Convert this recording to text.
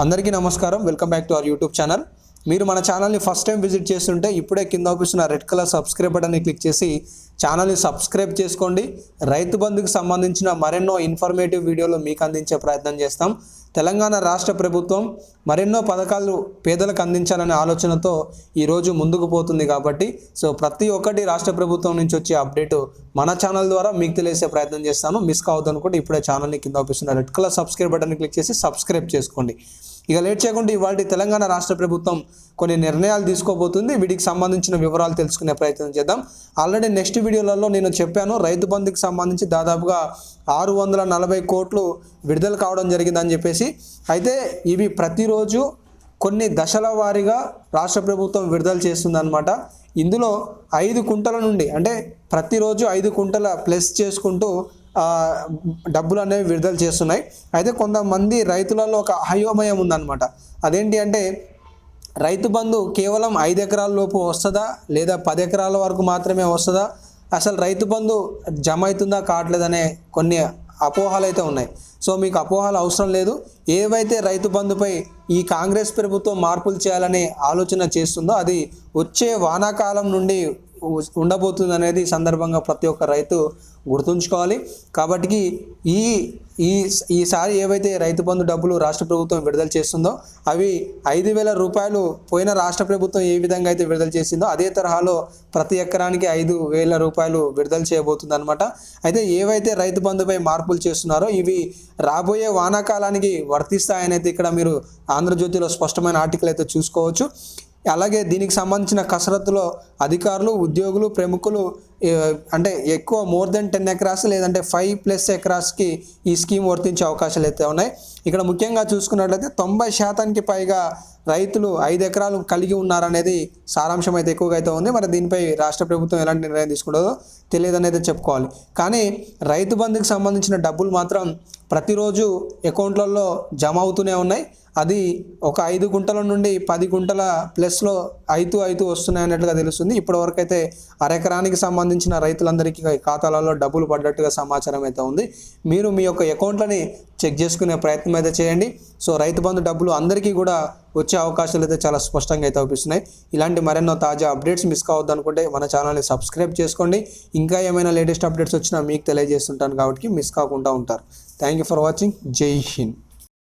అందరికీ నమస్కారం. Welcome back to our YouTube channel. మీరు మన ఛానల్ని ఫస్ట్ టైం విజిట్ చేస్తుంటే ఇప్పుడే కింద చూపిస్తున్న రెడ్ కలర్ సబ్స్క్రైబ్ బటన్ని క్లిక్ చేసి ఛానల్ని సబ్స్క్రైబ్ చేసుకోండి. రైతు బంధుకు సంబంధించిన మరెన్నో ఇన్ఫర్మేటివ్ వీడియోలు మీకు అందించే ప్రయత్నం చేస్తాం. తెలంగాణ రాష్ట్ర ప్రభుత్వం మరెన్నో పథకాలు పేదలకు అందించాలనే ఆలోచనతో ఈరోజు ముందుకు పోతుంది కాబట్టి ప్రతి ఒక్కటి రాష్ట్ర ప్రభుత్వం నుంచి వచ్చే అప్డేటు మన ఛానల్ ద్వారా మీకు తెలిసే ప్రయత్నం చేస్తాను. మిస్ కావద్దు అనుకుంటే ఇప్పుడే ఛానల్ని కింద చూపిస్తున్న రెడ్ కలర్ సబ్స్క్రైబ్ బటన్ని క్లిక్ చేసి సబ్స్క్రైబ్ చేసుకోండి. ఇక లేట్ చేయకుండా ఇవాళ తెలంగాణ రాష్ట్ర ప్రభుత్వం కొన్ని నిర్ణయాలు తీసుకోబోతుంది. వీటికి సంబంధించిన వివరాలు తెలుసుకునే ప్రయత్నం చేద్దాం. ఆల్రెడీ నెక్స్ట్ వీడియోలలో నేను చెప్పాను, రైతు బంధుకి సంబంధించి దాదాపుగా 640 కోట్లు విడుదల కావడం జరిగిందని చెప్పేసి. అయితే ఇవి ప్రతిరోజు కొన్ని దశల వారీగా రాష్ట్ర ప్రభుత్వం విడుదల చేస్తుందన్నమాట. ఇందులో 5 కుంటల నుండి అంటే ప్రతిరోజు 5 కుంటల ప్లస్ చేసుకుంటూ డబ్బులు అనేవి విడుదల చేస్తున్నాయి. అయితే కొంతమంది రైతులలో ఒక అయోమయం ఉందన్నమాట. అదేంటి అంటే రైతు బంధు కేవలం 5 ఎకరాల లోపు వస్తుందా లేదా 10 ఎకరాల వరకు మాత్రమే వస్తుందా, అసలు రైతు బంధు జమ అవుతుందా కావట్లేదనే కొన్ని అపోహలు అయితే ఉన్నాయి. మీకు అపోహలు అవసరం లేదు. ఏవైతే రైతు బంధుపై ఈ కాంగ్రెస్ ప్రభుత్వం మార్పులు చేయాలనే ఆలోచన చేస్తుందో అది వచ్చే వానాకాలం నుండి ఉండబోతుంది అనేది సందర్భంగా ప్రతి ఒక్క రైతు గుర్తుంచుకోవాలి. కాబట్టి ఈసారి ఏవైతే రైతు బంధు డబ్బులు రాష్ట్ర ప్రభుత్వం విడుదల చేస్తుందో అవి 5,000 రూపాయలు పోయిన రాష్ట్ర ప్రభుత్వం ఏ విధంగా అయితే విడుదల చేసిందో అదే తరహాలో ప్రతి ఎకరానికి 5,000 రూపాయలు విడుదల చేయబోతుంది అనమాట. అయితే ఏవైతే రైతు బంధుపై మార్పులు చేస్తున్నారో ఇవి రాబోయే వానాకాలానికి వర్తిస్తాయని అయితే ఇక్కడ మీరు ఆంధ్రజ్యోతిలో స్పష్టమైన ఆర్టికల్ అయితే చూసుకోవచ్చు. అలాగే దీనికి సంబంధించిన కసరత్తులో అధికారులు, ఉద్యోగులు, ప్రముఖులు అంటే ఎక్కువ మోర్ దెన్ 10 ఎకరాస్ లేదంటే 5+ ఎకరాస్కి ఈ స్కీమ్ వర్తించే అవకాశాలు అయితే ఉన్నాయి. ఇక్కడ ముఖ్యంగా చూసుకున్నట్లయితే 90% పైగా రైతులు 5 ఎకరాలు కలిగి ఉన్నారనేది సారాంశం అయితే ఎక్కువగా అయితే ఉంది. మరి దీనిపై రాష్ట్ర ప్రభుత్వం ఎలాంటి నిర్ణయం తీసుకుంటుందో తెలియదని అయితే చెప్పుకోవాలి. కానీ రైతు బంధుకి సంబంధించిన డబ్బులు మాత్రం ప్రతిరోజు అకౌంట్లలో జమ అవుతూనే ఉన్నాయి. అది ఒక 5 గుంటల నుండి 10 గుంటల ప్లస్లో అవుతూ వస్తున్నాయి అన్నట్లుగా తెలుస్తుంది. ఇప్పటివరకు అయితే అరెకరానికి సంబంధించిన రైతులందరికీ ఖాతాలలో డబ్బులు పడ్డట్టుగా సమాచారం అయితే ఉంది. మీరు మీ యొక్క అకౌంట్లని చెక్ చేసుకునే ప్రయత్నం అయితే చేయండి. రైతు బంధు డబ్బులు అందరికీ కూడా వచ్చే అవకాశాలు అయితే చాలా స్పష్టంగా అయితే అవుపిస్తున్నాయి. ఇలాంటి మరెన్నో తాజా అప్డేట్స్ మిస్ కావద్దు అనుకుంటే మన ఛానల్ని సబ్స్క్రైబ్ చేసుకోండి. ఇంకా ఏమైనా లేటెస్ట్ అప్డేట్స్ వచ్చినా మీకు తెలియజేస్తుంటాను కాబట్టి మిస్ కాకుండా ఉంటారు. Thank you for watching. జై హింద్.